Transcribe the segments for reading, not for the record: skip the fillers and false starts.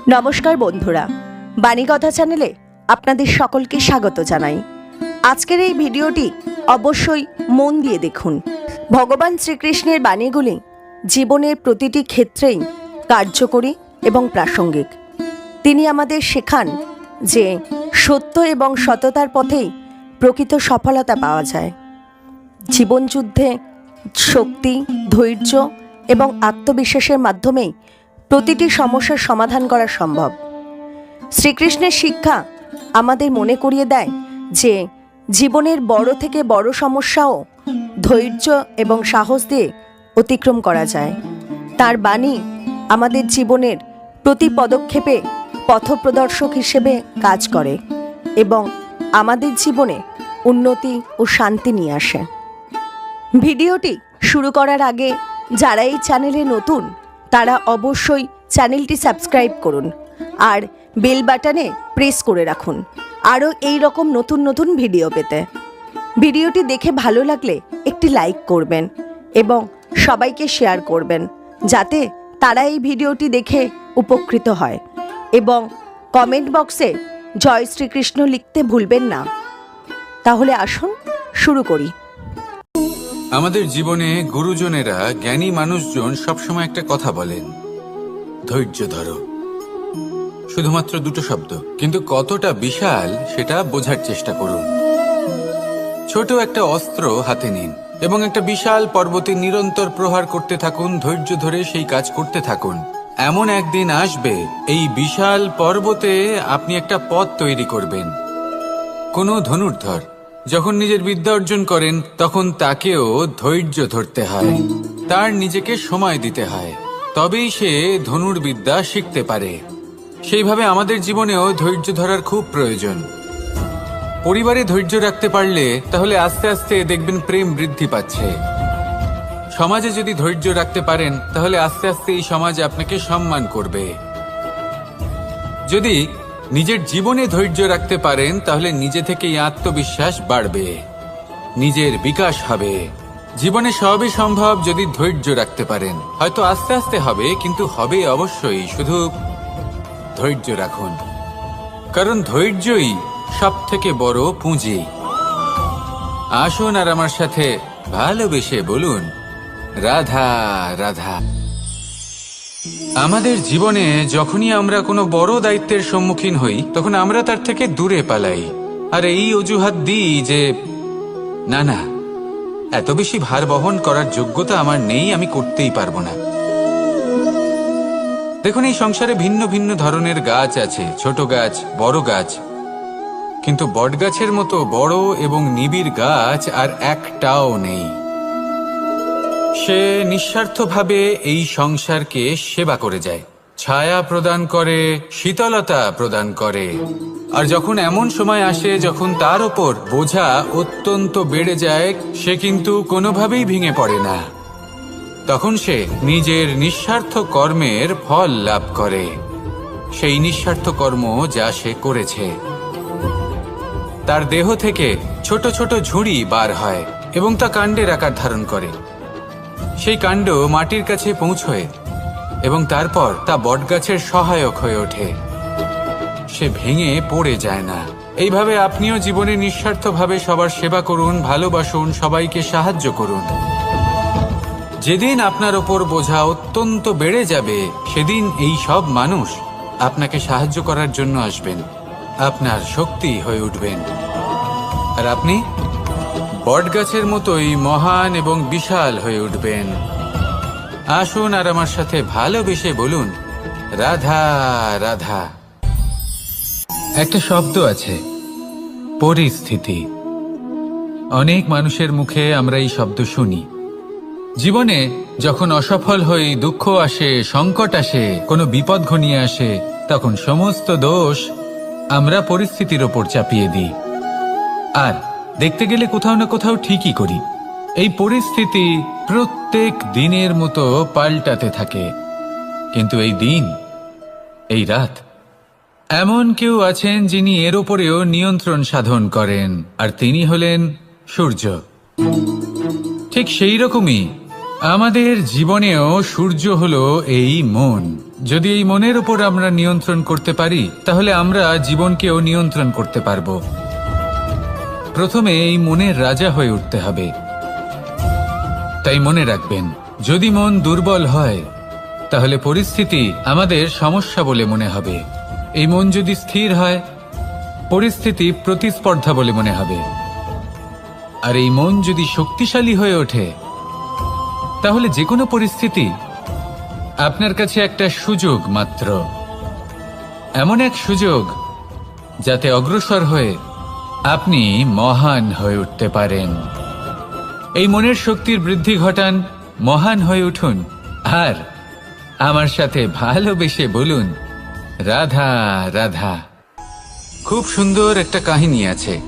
নমস্কার বন্ধুরা, বাণীকথা চ্যানেলে আপনাদের সকলকে স্বাগত জানাই। আজকের এই ভিডিওটি অবশ্যই মন দিয়ে দেখুন। ভগবান শ্রীকৃষ্ণের বাণীগুলি জীবনের প্রতিটি ক্ষেত্রেই কার্যকরী এবং প্রাসঙ্গিক। তিনি আমাদের শেখান যে সত্য এবং সততার পথেই প্রকৃত সফলতা পাওয়া যায়। জীবনযুদ্ধে শক্তি, ধৈর্য এবং আত্মবিশ্বাসের মাধ্যমেই প্রতিটি সমস্যার সমাধান করা সম্ভব। শ্রীকৃষ্ণের শিক্ষা আমাদের মনে করিয়ে দেয় যে জীবনের বড় থেকে বড় সমস্যাও ধৈর্য এবং সাহস দিয়ে অতিক্রম করা যায়। তার বাণী আমাদের জীবনের প্রতি পদক্ষেপে পথপ্রদর্শক হিসেবে কাজ করে এবং আমাদের জীবনে উন্নতি ও শান্তি নিয়ে আসে। ভিডিওটি শুরু করার আগে যারা এই চ্যানেলে নতুন তারা অবশ্যই চ্যানেলটি সাবস্ক্রাইব করুন আর বেল বাটনে প্রেস করে রাখুন আরও এই রকম নতুন নতুন ভিডিও পেতে। ভিডিওটি দেখে ভালো লাগলে একটি লাইক করবেন এবং সবাইকে শেয়ার করবেন যাতে তারা এই ভিডিওটি দেখে উপকৃত হয়, এবং কমেন্ট বক্সে জয় শ্রীকৃষ্ণ লিখতে ভুলবেন না। তাহলে আসুন শুরু করি। আমাদের জীবনে গুরুজনেরা, জ্ঞানী মানুষজন সবসময় একটা কথা বলেন, ধৈর্য ধরো। শুধুমাত্র দুটো শব্দ, কিন্তু কতটা বিশাল সেটা বোঝার চেষ্টা করুন। ছোট একটা অস্ত্র হাতে নিন এবং একটা বিশাল পর্বতে নিরন্তর প্রহার করতে থাকুন। ধৈর্য ধরে সেই কাজ করতে থাকুন। এমন একদিন আসবে এই বিশাল পর্বতে আপনি একটা পথ তৈরি করবেন। কোনো ধনুর্ধর যখন নিজের বিদ্যা অর্জন করেন তখন তাকেও ধৈর্য ধরতে হয়, তার নিজেকে সময় দিতে হয়, তবেই সে ধনুর্বিদ্যা শিখতে পারে। সেইভাবে আমাদের জীবনেও ধৈর্য ধরার খুব প্রয়োজন। পরিবারে ধৈর্য রাখতে পারলে তাহলে আস্তে আস্তে দেখবেন প্রেম বৃদ্ধি পাচ্ছে। সমাজে যদি ধৈর্য রাখতে পারেন তাহলে আস্তে আস্তে এই সমাজ আপনাকে সম্মান করবে। যদি নিজের জীবনে ধৈর্য রাখতে পারেন তাহলে নিজে থেকেই আত্মবিশ্বাস বাড়বে, নিজের বিকাশ হবে। জীবনে সবই সম্ভব যদি ধৈর্য রাখতে পারেন। হয়তো আস্তে আস্তে হবে, কিন্তু হবে অবশ্যই। শুধু ধৈর্য রাখুন, কারণ ধৈর্যই সব থেকে বড় পুঁজি। আসুন আর আমার সাথে ভালোবেসে বলুন, রাধা রাধা। আমাদের জীবনে যখনই আমরা কোনো বড় দায়িত্বের সম্মুখীন হই তখন আমরা তার থেকে দূরে পালাই আর এই অজুহাত দিই যে না না, এত বেশি ভার বহন করার যোগ্যতা আমার নেই, আমি করতেই পারবো না। দেখুন, এই সংসারে ভিন্ন ভিন্ন ধরনের গাছ আছে, ছোট গাছ, বড় গাছ, কিন্তু বটগাছের মতো বড় এবং নিবিড় গাছ আর একটাও নেই। সে নিঃস্বার্থভাবে এই সংসারকে সেবা করে যায়, ছায়া প্রদান করে, শীতলতা প্রদান করে। আর যখন এমন সময় আসে যখন তার ওপর বোঝা অত্যন্ত বেড়ে যায়, সে কিন্তু কোনোভাবেই ভেঙে পড়ে না। তখন সে নিজের নিঃস্বার্থ কর্মের ফল লাভ করে, সেই নিঃস্বার্থ কর্ম যা সে করেছে। তার দেহ থেকে ছোট ছোট ঝুড়ি বার হয় এবং তা কাণ্ডের আকার ধারণ করে। সেই কাণ্ড মাটির কাছে পৌঁছয় এবং তারপর তা বটগাছের সহায়ক হয়ে ওঠে। সে ভেঙে পড়ে যায় না। এইভাবে আপনিও জীবনে নিঃস্বার্থভাবে সবার সেবা করুন, ভালোবাসুন, সবাইকে সাহায্য করুন। যেদিন আপনার ওপর বোঝা অত্যন্ত বেড়ে যাবে সেদিন এই সব মানুষ আপনাকে সাহায্য করার জন্য আসবেন, আপনার শক্তি হয়ে উঠবেন, আর আপনি বটগাছের মতোই মহান এবং বিশাল হয়ে উঠবেন। আসুন আর আমার সাথে ভালোবেসে বলুন, রাধা রাধা। একটা শব্দ আছে, পরিস্থিতি। অনেক মানুষের মুখে আমরা এই শব্দ শুনি। জীবনে যখন অসফল হই, দুঃখ আসে, সংকট আসে, কোনো বিপদ ঘনিয়ে আসে, তখন সমস্ত দোষ আমরা পরিস্থিতির ওপর চাপিয়ে দিই। আর দেখতে গেলে কোথাও না কোথাও ঠিকই করি। এই পরিস্থিতি প্রত্যেক দিনের মতো পাল্টাতে থাকে, কিন্তু এই দিন, এই রাত, এমন কেউ আছেন যিনি এর ওপরেও নিয়ন্ত্রণ সাধন করেন, আর তিনি হলেন সূর্য। ঠিক সেই রকমই আমাদের জীবনেও সূর্য হলো এই মন। যদি এই মনের উপর আমরা নিয়ন্ত্রণ করতে পারি তাহলে আমরা জীবনকেও নিয়ন্ত্রণ করতে পারব। প্রথমে এই মনের রাজা হয়ে উঠতে হবে। তাই মনে রাখবেন, যদি মন দুর্বল হয় তাহলে পরিস্থিতি আমাদের সমস্যা বলে মনে হবে। এই মন যদি স্থির হয়, পরিস্থিতি প্রতিস্পর্ধা বলে মনে হবে। আর এই মন যদি শক্তিশালী হয়ে ওঠে তাহলে যে কোনো পরিস্থিতি আপনার কাছে একটা সুযোগ মাত্র, এমন এক সুযোগ যাতে অগ্রসর হয়ে আপনি মহান হয়ে উঠতে পারেন। এই মনের শক্তির বৃদ্ধি ঘটান, মহান হয়ে উঠুন, আর আমার সাথে ভালোবেসে বলুন, রাধা রাধা। খুব সুন্দর একটা কাহিনী আছে।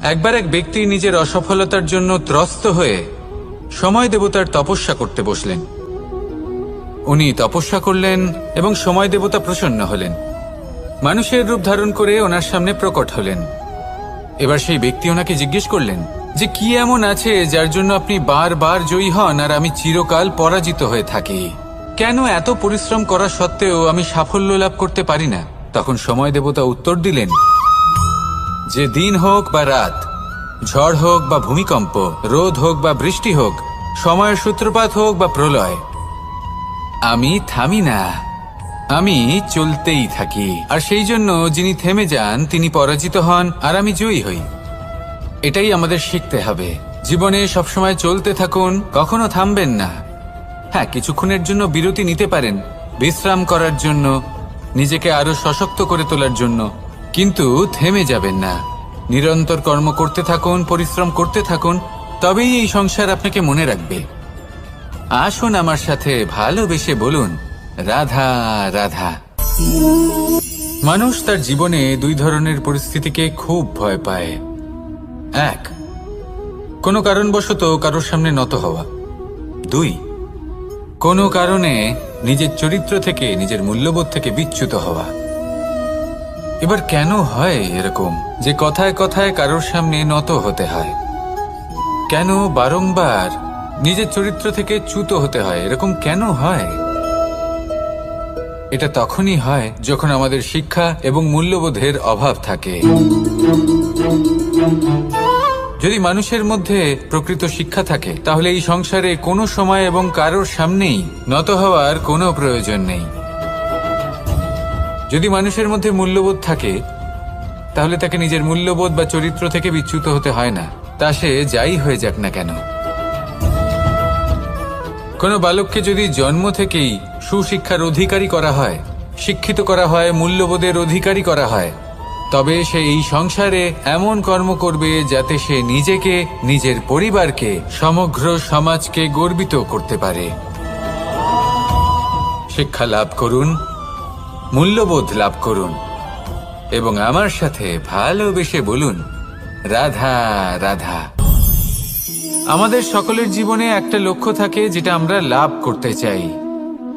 একবার এক ব্যক্তি নিজের অসফলতার জন্য ত্রস্ত হয়ে সময় দেবতার তপস্যা করতে বসলেন। উনি তপস্যা করলেন এবং সময় দেবতা প্রসন্ন হলেন, মানুষের রূপ ধারণ করে ওনার সামনে প্রকট হলেন। এবার সেই ব্যক্তি ওনাকে জিজ্ঞেস করলেন যে কি এমন আছে যার জন্য আপনি বারবার জয়ী হন আর আমি চিরকাল পরাজিত হয়ে থাকি? কেন এত পরিশ্রম করা সত্ত্বেও আমি সাফল্য লাভ করতে পারি না? তখন সময় দেবতা উত্তর দিলেন যে দিন হোক বা রাত, ঝড় হোক বা ভূমিকম্প, রোদ হোক বা বৃষ্টি হোক, সময়ের সূত্রপাত হোক বা প্রলয়, আমি থামি না, আমি চলতেই থাকি। আর সেই জন্য যিনি থেমে যান তিনি পরাজিত হন আর আমি জয়ী হই। এটাই আমাদের শিখতে হবে। জীবনে সবসময় চলতে থাকুন, কখনো থামবেন না। হ্যাঁ, কিছুক্ষণের জন্য বিরতি নিতে পারেন, বিশ্রাম করার জন্য, নিজেকে আরো সশক্ত করে তোলার জন্য, কিন্তু থেমে যাবেন না। নিরন্তর কর্ম করতে থাকুন, পরিশ্রম করতে থাকুন, তবেই এই সংসার আপনাকে মনে রাখবে। আসুন আমার সাথে ভালোবেসে বলুন, রাধা রাধা। মানুষ তার জীবনে দুই ধরনের পরিস্থিতিকে খুব ভয় পায়। এক, কোনো কারণবশত কারোর সামনে নত হওয়া। দুই, কোনো কারণে নিজের চরিত্র থেকে, নিজের মূল্যবোধ থেকে বিচ্যুত হওয়া। এবার কেন হয় এরকম যে কথায় কথায় কারোর সামনে নত হতে হয়? কেন বারংবার নিজের চরিত্র থেকে চ্যুত হতে হয়? এরকম কেন হয়? এটা তখনই হয় যখন আমাদের শিক্ষা এবং মূল্যবোধের অভাব থাকে। যদি মানুষের মধ্যে প্রকৃত শিক্ষা থাকে তাহলে এই সংসারে কোনো সময় এবং কারোর সামনেই নত হওয়ার কোনো প্রয়োজন নেই। যদি মানুষের মধ্যে মূল্যবোধ থাকে তাহলে তাকে নিজের মূল্যবোধ বা চরিত্র থেকে বিচ্যুত হতে হয় না, তা সে যাই হয়ে যাক না কেন। কোনো বালককে যদি জন্ম থেকেই সুশিক্ষার অধিকারী করা হয়, শিক্ষিত করা হয়, মূল্যবোধের অধিকারী করা হয়, তবে সে এই সংসারে এমন কর্ম করবে যাতে সে নিজেকে, নিজের পরিবারকে, সমগ্র সমাজকে গর্বিত করতে পারে। শিক্ষা লাভ করুন, মূল্যবোধ লাভ করুন এবং আমার সাথে ভালোবেসে বলুন, রাধা রাধা। আমাদের সকলের জীবনে একটা লক্ষ্য থাকে যেটা আমরা লাভ করতে চাই।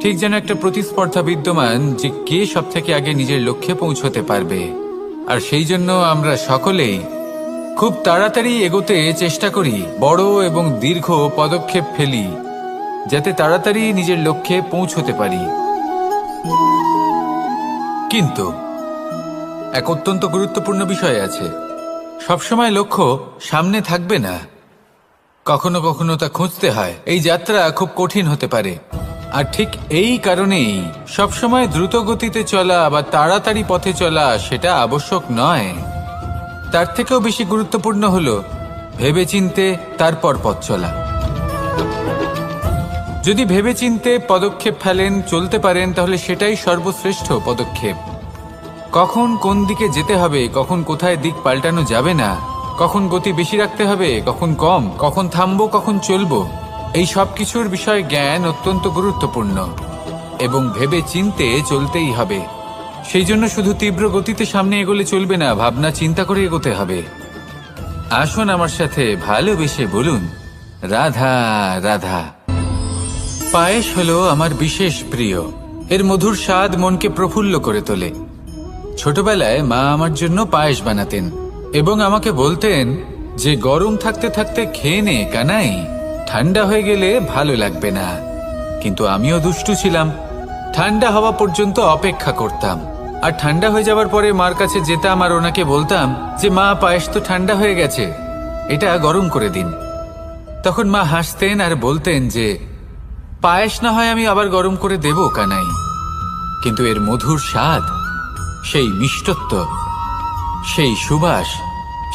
ঠিক যেন একটা প্রতিস্পর্ধা বিদ্যমান যে কে সব থেকে আগে নিজের লক্ষ্যে পৌঁছতে পারবে। আর সেই জন্য আমরা সকলেই খুব তাড়াতাড়ি এগোতে চেষ্টা করি, বড় এবং দীর্ঘ পদক্ষেপ ফেলি যাতে তাড়াতাড়ি নিজের লক্ষ্যে পৌঁছতে পারি। কিন্তু এক অত্যন্ত গুরুত্বপূর্ণ বিষয় আছে, সবসময় লক্ষ্য সামনে থাকবে না, কখনো কখনো তা খুঁজতে হয়। এই যাত্রা খুব কঠিন হতে পারে। আর ঠিক এই কারণেই সবসময় দ্রুত গতিতে চলা বা তাড়াতাড়ি পথে চলা সেটা আবশ্যক নয়। তার থেকেও বেশি গুরুত্বপূর্ণ হলো ভেবেচিন্তে তারপর পথ চলা। যদি ভেবেচিন্তে পদক্ষেপ ফেলেন, চলতে পারেন, তাহলে সেটাই সর্বশ্রেষ্ঠ পদক্ষেপ। কখন কোন দিকে যেতে হবে, কখন কোথায় দিক পাল্টানো যাবে না, কখন গতি বেশি রাখতে হবে, কখন কম, কখন থামবো, কখন চলবো, এই সব কিছুর বিষয়ে জ্ঞান অত্যন্ত গুরুত্বপূর্ণ এবং ভেবে চিন্তে চলতেই হবে। সেই জন্য শুধু তীব্র গতিতে সামনে এগোলে চলবে না, ভাবনা চিন্তা করে এগোতে হবে। আসুন আমার সাথে ভালোবেসে বলুন, রাধা রাধা। পায়েস হলো আমার বিশেষ প্রিয়। এর মধুর স্বাদ মনকে প্রফুল্ল করে তোলে। ছোটবেলায় মা আমার জন্য পায়েস বানাতেন এবং আমাকে বলতেন যে গরম থাকতে থাকতে খেয়ে নে কানাই, ঠান্ডা হয়ে গেলে ভালো লাগবে না। কিন্তু আমিও দুষ্টু ছিলাম, ঠান্ডা হওয়া পর্যন্ত অপেক্ষা করতাম, আর ঠান্ডা হয়ে যাওয়ার পরে মার কাছে যেতাম আর ওনাকে বলতাম যে মা, পায়েস তো ঠান্ডা হয়ে গেছে, এটা গরম করে দিন। তখন মা হাসতেন আর বলতেন যে পায়েস না হয় আমি আবার গরম করে দেব কানাই, কিন্তু এর মধুর স্বাদ, সেই মিষ্টত্ব, সেই সুবাস,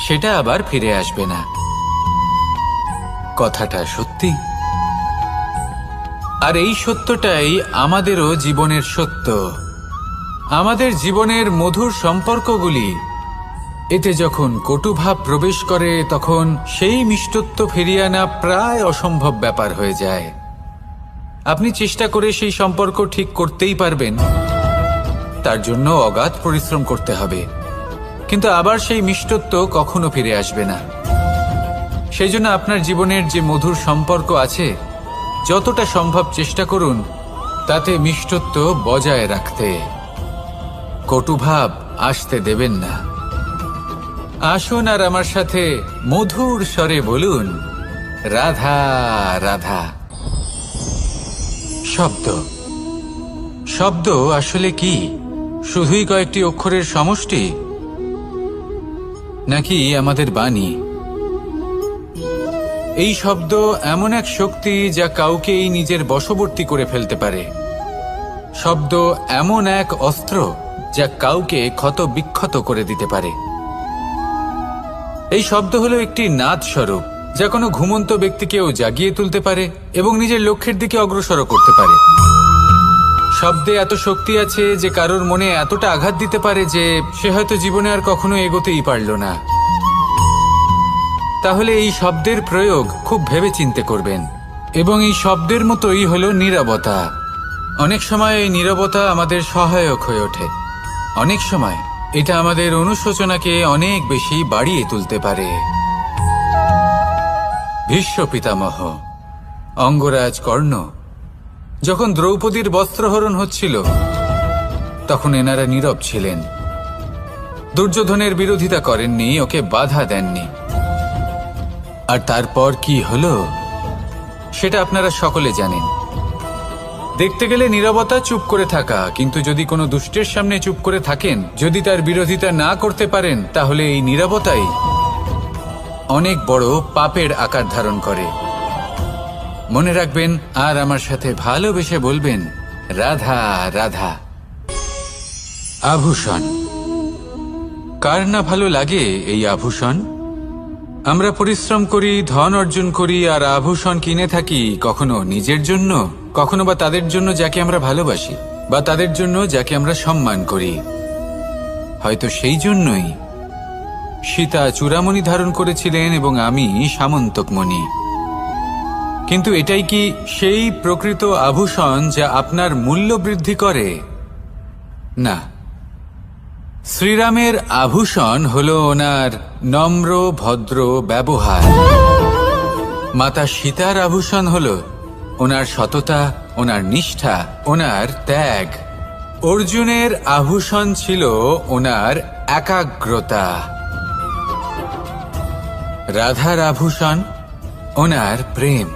সেটা আবার ফিরে আসবে না। কথাটা সত্যি। আর এই সত্যটাই আমাদেরও জীবনের সত্য। আমাদের জীবনের মধুর সম্পর্কগুলি, এতে যখন কটুভাব প্রবেশ করে তখন সেই মিষ্টত্ব ফিরিয়ে আনা প্রায় অসম্ভব ব্যাপার হয়ে যায়। আপনি চেষ্টা করে সেই সম্পর্ক ঠিক করতেই পারবেন, তার জন্য অগাধ পরিশ্রম করতে হবে, কিন্তু আবার সেই মিষ্টত্ব কখনো ফিরে আসবে না। সেই জন্য আপনার জীবনের যে মধুর সম্পর্ক আছে, যতটা সম্ভব চেষ্টা করুন তাতে মিষ্টত্ব বজায় রাখতে। কটুভাব আসতে দেবেন না। আসুন আর আমার সাথে মধুর স্বরে বলুন, রাধা রাধা। শব্দ, শব্দ আসলে কি? শুধুই কয়েকটি অক্ষরের সমষ্টি, নাকি আমাদের বাণী? এই শব্দ এমন এক শক্তি যা কাউকেই নিজের বশবর্তী করে ফেলতে পারে। শব্দ এমন এক অস্ত্র যা কাউকে ক্ষত বিক্ষত করে দিতে পারে। এই শব্দ হলো একটি নাদ স্বরূপ, যা কোনো ঘুমন্ত ব্যক্তিকেও জাগিয়ে তুলতে পারে এবং নিজের লক্ষ্যের দিকে অগ্রসর করতে পারে। শব্দে এত শক্তি আছে যে কারোর মনে এতটা আঘাত দিতে পারে যে সে হয়তো জীবনে আর কখনো এগোতেই পারল না। তাহলে এই শব্দের প্রয়োগ খুব ভেবেচিন্তে করবেন। এবং এই শব্দের মতোই হলো নীরবতা। অনেক সময় এই নীরবতা আমাদের সহায়ক হয়ে ওঠে। অনেক সময় এটা আমাদের অনুশোচনাকে অনেক বেশি বাড়িয়ে তুলতে পারে। ভীষ্ম পিতামহ, অঙ্গরাজ কর্ণ, যখন দ্রৌপদীর বস্ত্রহরণ হচ্ছিল তখন এনারা নীরব ছিলেন। দুর্যোধনের বিরোধিতা করেননি, ওকে বাধা দেননি। আর তারপর কি হলো সেটা আপনারা সকলে জানেন। দেখতে গেলে নীরবতা চুপ করে থাকা, কিন্তু যদি কোনো দুষ্টের সামনে চুপ করে থাকেন, যদি তার বিরোধিতা না করতে পারেন, তাহলে এই নীরবতাই অনেক বড় পাপের আকার ধারণ করে। মনে রাখবেন আর আমার সাথে ভালোবেসে বলবেন, রাধা রাধা। আভূষণ, কার না ভালো লাগে এই আভূষণ? আমরা পরিশ্রম করি, ধন অর্জন করি আর আভূষণ কিনে থাকি, কখনো নিজের জন্য, কখনো বা তাদের জন্য যাকে আমরা ভালোবাসি, বা তাদের জন্য যাকে আমরা সম্মান করি। হয়তো সেই জন্যই সীতা চূড়ামণি ধারণ করেছিলেন এবং আমি সামন্তকমণি। কিন্তু এটাই কি সেই প্রকৃত আভূষণ যা আপনার মূল্য বৃদ্ধি করে? না। শ্রীরামের আভূষণ হলো ওনার নম্র ভদ্র ব্যবহার। মাতা সীতার আভূষণ হলো ওনার সততা, ওনার নিষ্ঠা, ওনার ত্যাগ। অর্জুনের আভূষণ ছিল ওনার একাগ্রতা। রাধার আভূষণ ওনার প্রেম।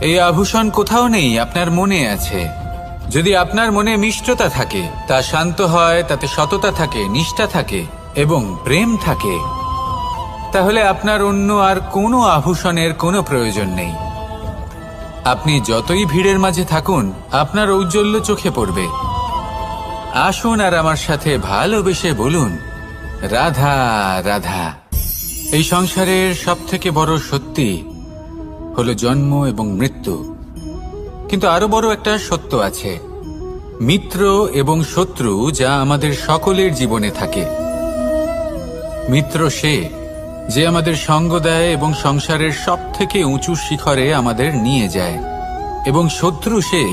এই আভূষণ কোথাও নেই, আপনার মনে আছে। যদি আপনার মনে মিষ্টতা থাকে, তা শান্ত হয়, তাতে সততা থাকে, নিষ্ঠা থাকে এবং প্রেম থাকে, তাহলে আপনার অন্য আর কোনো আভূষণের কোনো প্রয়োজন নেই। আপনি যতই ভিড়ের মাঝে থাকুন, আপনার ঔজ্জ্বল্য চোখে পড়বে। আসুন আর আমার সাথে ভালোবেসে বলুন, রাধা রাধা। এই সংসারের সবথেকে বড় সত্যি হলো জন্ম এবং মৃত্যু, কিন্তু আরো বড় একটা সত্য আছে, মিত্র এবং শত্রু, যা আমাদের সকলের জীবনে থাকে। মিত্র সে যে আমাদের সঙ্গ দেয় এবং সংসারের সবথেকে উঁচু শিখরে আমাদের নিয়ে যায়, এবং শত্রু সে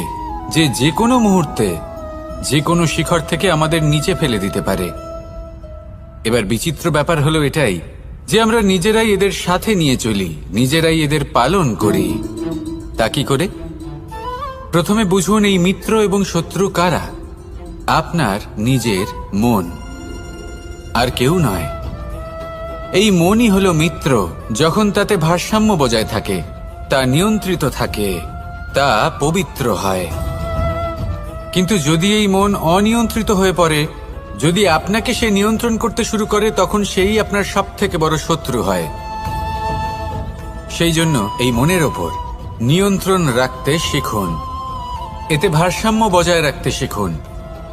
যে যে কোনো মুহূর্তে যে কোনো শিখর থেকে আমাদের নিচে ফেলে দিতে পারে। এবার বিচিত্র ব্যাপার হলো এটাই যে আমরা নিজেরাই এদের সাথে নিয়ে চলি, নিজেরাই এদের পালন করি। তা কি করে? প্রথমে বুঝুন এই মিত্র এবং শত্রু কারা। আপনার নিজের মন, আর কেউ নয়। এই মনই হলো মিত্র যখন তাতে ভারসাম্য বজায় থাকে, তা নিয়ন্ত্রিত থাকে, তা পবিত্র হয়। কিন্তু যদি এই মন অনিয়ন্ত্রিত হয়ে পড়ে, যদি আপনাকে সে নিয়ন্ত্রণ করতে শুরু করে, তখন সেই আপনার সবথেকে বড় শত্রু হয়। সেই জন্য এই মনের ওপর নিয়ন্ত্রণ রাখতে শিখুন, এতে ভারসাম্য বজায় রাখতে শিখুন।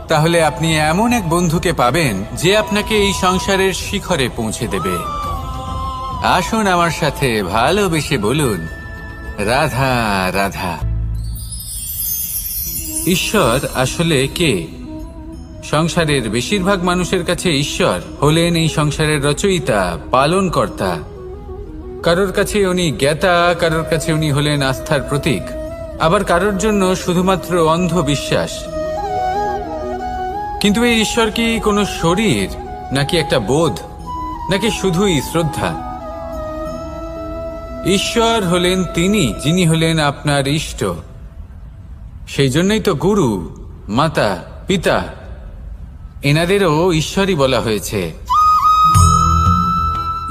তাহলে আপনি এমন এক বন্ধুকে পাবেন যে আপনাকে এই সংসারের শিখরে পৌঁছে দেবে। আসুন আমার সাথে ভালোবেসে বলুন, রাধা রাধা। ঈশ্বর আসলে কে? সংসারের বেশিরভাগ মানুষের কাছে ঈশ্বর হলেন এই সংসারের রচয়িতা, পালনকর্তা। কারোর কাছে উনি জ্ঞাতা, কারোর কাছে উনি হলেন আস্থার প্রতীক, আবার কারোর জন্য শুধুমাত্র অন্ধ বিশ্বাস। কিন্তু এই ঈশ্বর কি কোনো শরীর, নাকি একটা বোধ, নাকি শুধুই শ্রদ্ধা? ঈশ্বর হলেন তিনি যিনি হলেন আপনার ইষ্ট। সেই জন্যই তো গুরু, মাতা, পিতা এনাদেরও ঈশ্বরই বলা হয়েছে।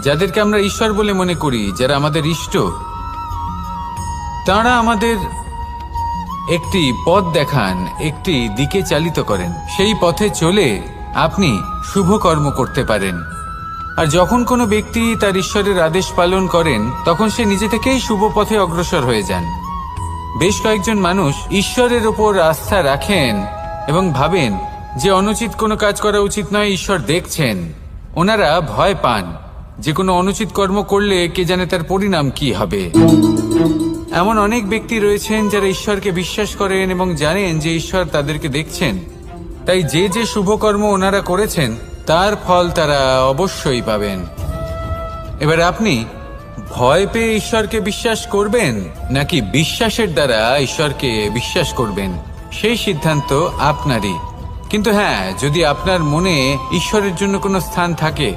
যাদেরকে আমরা ঈশ্বর বলে মনে করি, যারা আমাদের ইষ্ট, তারা আমাদের একটি পথ দেখান, একটি দিকে চালিত করেন। সেই পথে চলে আপনি শুভ কর্ম করতে পারেন। আর যখন কোনো ব্যক্তি তার ঈশ্বরের আদেশ পালন করেন, তখন সে নিজে থেকেই শুভ পথে অগ্রসর হয়ে যান। বেশ কয়েকজন মানুষ ঈশ্বরের ওপর আস্থা রাখেন এবং ভাবেন যে অনুচিত কোনো কাজ করা উচিত নয়, ঈশ্বর দেখছেন। ওনারা ভয় পান যে কোনো অনুচিত কর্ম করলে কে জানে তার পরিণাম কি হবে। এমন অনেক ব্যক্তি রয়েছেন যারা ঈশ্বরকে বিশ্বাস করেন এবং জানেন যে ঈশ্বর তাদেরকে দেখছেন, তাই যে যে শুভ কর্ম ওনারা করেছেন তার ফল তারা অবশ্যই পাবেন। এবার আপনি ভয় পেয়ে ঈশ্বরকে বিশ্বাস করবেন, নাকি বিশ্বাসের দ্বারা ঈশ্বরকে বিশ্বাস করবেন, সেই সিদ্ধান্ত আপনারই। কিন্তু হ্যাঁ, যদি আপনার মনে ঈশ্বরের জন্য কোনো স্থান থাকে,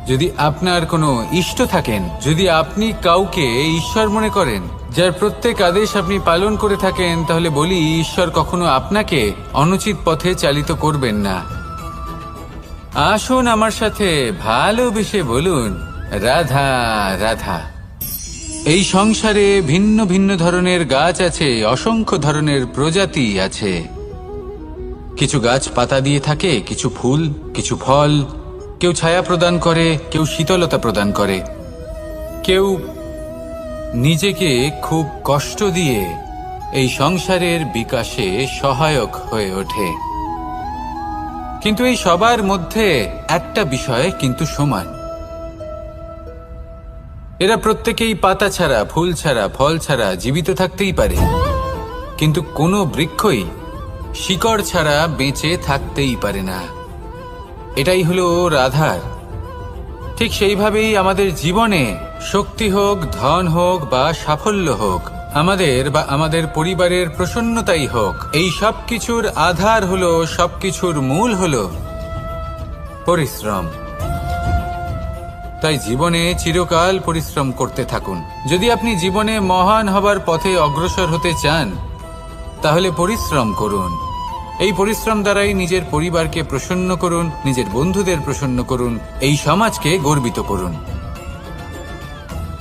যদি আপনার কোনো ইষ্ট থাকেন, যদি আপনি কাউকে ঈশ্বর মনে করেন, যার প্রত্যেক আদেশ আপনি পালন করে থাকেন, তাহলে বলি, ঈশ্বর কখনো আপনাকে অনুচিত পথে চালিত করবেন না। আসুন আমার সাথে ভালোবেসে বলুন, রাধা রাধা। এই সংসারে ভিন্ন ভিন্ন ধরনের গাছ আছে, অসংখ্য ধরনের প্রজাতি আছে। কিছু গাছ পাতা দিয়ে থাকে, কিছু ফুল, কিছু ফল। কেউ ছায়া প্রদান করে, কেউ শীতলতা প্রদান করে, কেউ নিজেকে খুব কষ্ট দিয়ে এই সংসারের বিকাশে সহায়ক হয়ে ওঠে। কিন্তু এই সবার মধ্যে একটা বিষয় কিন্তু সমান, এরা প্রত্যেকেই পাতা ছাড়া, ফুল ছাড়া, ফল ছাড়া জীবিত থাকতেই পারে, কিন্তু কোনো বৃক্ষই শিকড় ছাড়া বেঁচে থাকতেই পারে না। এটাই হলো রাধার। ঠিক সেইভাবেই আমাদের জীবনে শক্তি হোক, ধন হোক বা সাফল্য হোক, আমাদের বা আমাদের পরিবারের প্রসন্নতাই হোক, এই সব কিছুর আধার হলো, সবকিছুর মূল হলো পরিশ্রম। তাই জীবনে চিরকাল পরিশ্রম করতে থাকুন। যদি আপনি জীবনে মহান হবার পথে অগ্রসর হতে চান, তাহলে পরিশ্রম করুন। এই পরিশ্রম দ্বারাই নিজের পরিবারকে প্রসন্ন করুন, নিজের বন্ধুদের প্রসন্ন করুন, এই সমাজকে গর্বিত করুন।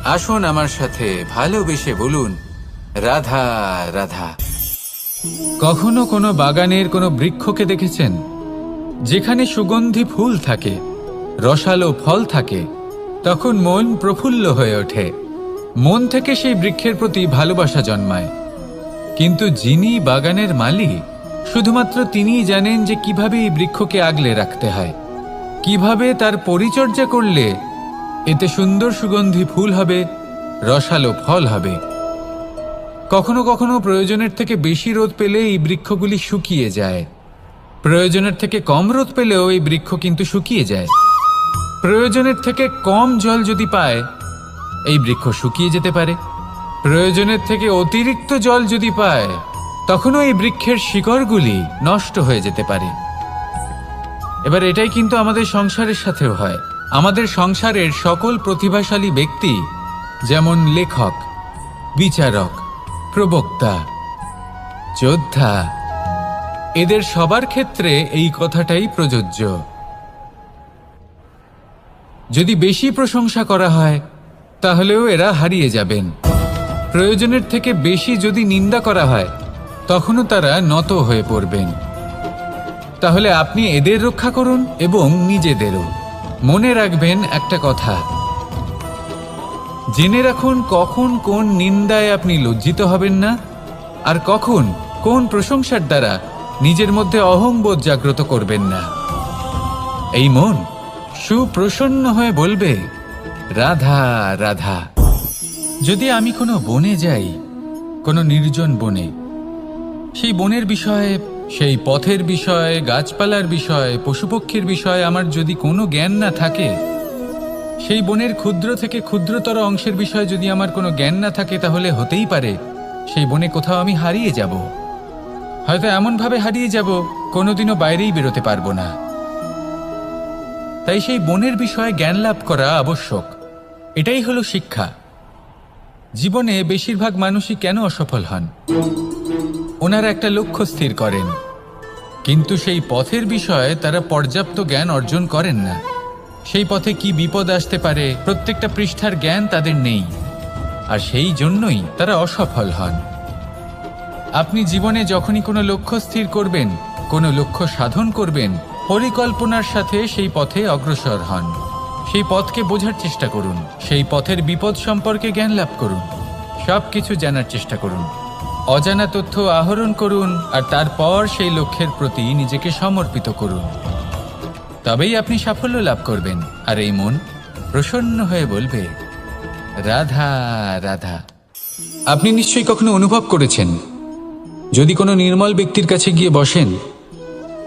আসুন আমার সাথে ভালোবেসে বলুন, রাধা রাধা। কখনো কোনো বাগানের কোনো বৃক্ষকে দেখেছেন যেখানে সুগন্ধি ফুল থাকে, রসালো ফল থাকে? তখন মন প্রফুল্ল হয়ে ওঠে, মন থেকে সেই বৃক্ষের প্রতি ভালোবাসা জন্মায়। কিন্তু যিনি বাগানের মালিক, শুধুমাত্র তিনিই জানেন যে কিভাবে এই বৃক্ষকে আগলে রাখতে হয়, কিভাবে তার পরিচর্যা করলে এতে সুন্দর সুগন্ধি ফুল হবে, রসালো ফল হবে। কখনো কখনো প্রয়োজনের থেকে বেশি রোদ পেলে এই বৃক্ষগুলি শুকিয়ে যায়, প্রয়োজনের থেকে কম রোদ পেলেও এই বৃক্ষ কিন্তু শুকিয়ে যায়। প্রয়োজনের থেকে কম জল যদি পায়, এই বৃক্ষ শুকিয়ে যেতে পারে। প্রয়োজনের থেকে অতিরিক্ত জল যদি পায়, তখনও এই বৃক্ষের শিকড়গুলি নষ্ট হয়ে যেতে পারে। এবার এটাই কিন্তু আমাদের সংসারের সাথেও হয়। আমাদের সংসারের সকল প্রতিভাশালী ব্যক্তি, যেমন লেখক, বিচারক, প্রবক্তা, যোদ্ধা, এদের সবার ক্ষেত্রে এই কথাটাই প্রযোজ্য। যদি বেশি প্রশংসা করা হয়, তাহলেও এরা হারিয়ে যাবেন। প্রয়োজনের থেকে বেশি যদি নিন্দা করা হয়, তখনও তারা নত হয়ে পড়বেন। তাহলে আপনি এদের রক্ষা করুন এবং নিজেদেরও। মনে রাখবেন একটা কথা, জেনে রাখুন কখন কোন নিন্দায় আপনি লজ্জিত হবেন না, আর কখন কোন প্রশংসার দ্বারা নিজের মধ্যে অহংবোধ জাগ্রত করবেন না। এই মন সুপ্রসন্ন হয়ে বলবে, রাধা রাধা। যদি আমি কোনো বনে যাই, কোনো নির্জন বনে, সেই বনের বিষয়ে, সেই পথের বিষয়ে, গাছপালার বিষয়ে, পশুপক্ষীর বিষয়ে আমার যদি কোনো জ্ঞান না থাকে, সেই বনের ক্ষুদ্র থেকে ক্ষুদ্রতর অংশের বিষয়ে যদি আমার কোনো জ্ঞান না থাকে, তাহলে হতেই পারে সেই বনে কোথাও আমি হারিয়ে যাব। হয়তো এমনভাবে হারিয়ে যাব কোনোদিনও বাইরেই বেরোতে পারবো না। তাই সেই বনের বিষয়ে জ্ঞান লাভ করা আবশ্যক। এটাই হলো শিক্ষা। জীবনে বেশিরভাগ মানুষই কেন অসফল হন? ওনারা একটা লক্ষ্য স্থির করেন, কিন্তু সেই পথের বিষয়ে তারা পর্যাপ্ত জ্ঞান অর্জন করেন না। সেই পথে কি বিপদ আসতে পারে প্রত্যেকটা পৃষ্ঠার জ্ঞান তাদের নেই, আর সেই জন্যই তারা অসফল হন। আপনি জীবনে যখনই কোনো লক্ষ্য স্থির করবেন, কোনো লক্ষ্য সাধন করবেন, পরিকল্পনার সাথে সেই পথে অগ্রসর হন। সেই পথকে বোঝার চেষ্টা করুন, সেই পথের বিপদ সম্পর্কে জ্ঞান লাভ করুন, সব কিছু জানার চেষ্টা করুন, অজানা তথ্য আহরণ করুন, আর তারপর সেই লক্ষ্যের প্রতি নিজেকে সমর্পিত করুন। তবেই আপনি সাফল্য লাভ করবেন। আর এই মন প্রসন্ন হয়ে বলবে, রাধা রাধা। আপনি নিশ্চয়ই কখনো অনুভব করেছেন, যদি কোনো নির্মল ব্যক্তির কাছে গিয়ে বসেন,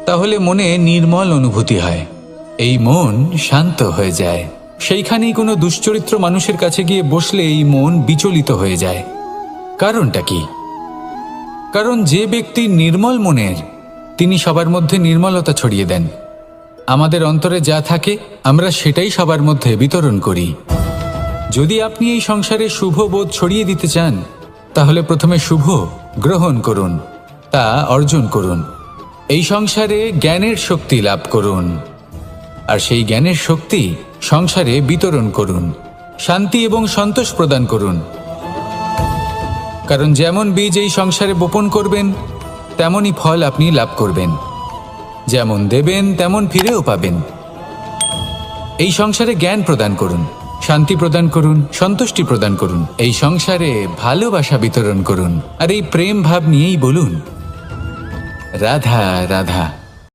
তাহলে মনে নির্মল অনুভূতি হয়, এই মন শান্ত হয়ে যায়। সেইখানেই কোনো দুশ্চরিত্র মানুষের কাছে গিয়ে বসলে এই মন বিচলিত হয়ে যায়। কারণটা কি? কারণ যে ব্যক্তি নির্মল মনের, তিনি সবার মধ্যে নির্মলতা ছড়িয়ে দেন। আমাদের অন্তরে যা থাকে আমরা সেটাই সবার মধ্যে বিতরণ করি। যদি আপনি এই সংসারে শুভ বোধ ছড়িয়ে দিতে চান, তাহলে প্রথমে শুভ গ্রহণ করুন, তা অর্জন করুন। এই সংসারে জ্ঞানের শক্তি লাভ করুন, আর সেই জ্ঞানের শক্তি সংসারে বিতরণ করুন। শান্তি এবং সন্তোষ প্রদান করুন। কারণ যেমন বীজ এই সংসারে বপন করবেন, তেমনই ফল আপনি লাভ করবেন। যেমন দেবেন তেমন ফিরেও পাবেন। এই সংসারে জ্ঞান প্রদান করুন, শান্তি প্রদান করুন, সন্তুষ্টি প্রদান করুন। এই সংসারে ভালোবাসা বিতরণ করুন, আর এই প্রেম ভাব নিয়েই বলুন, রাধা রাধা।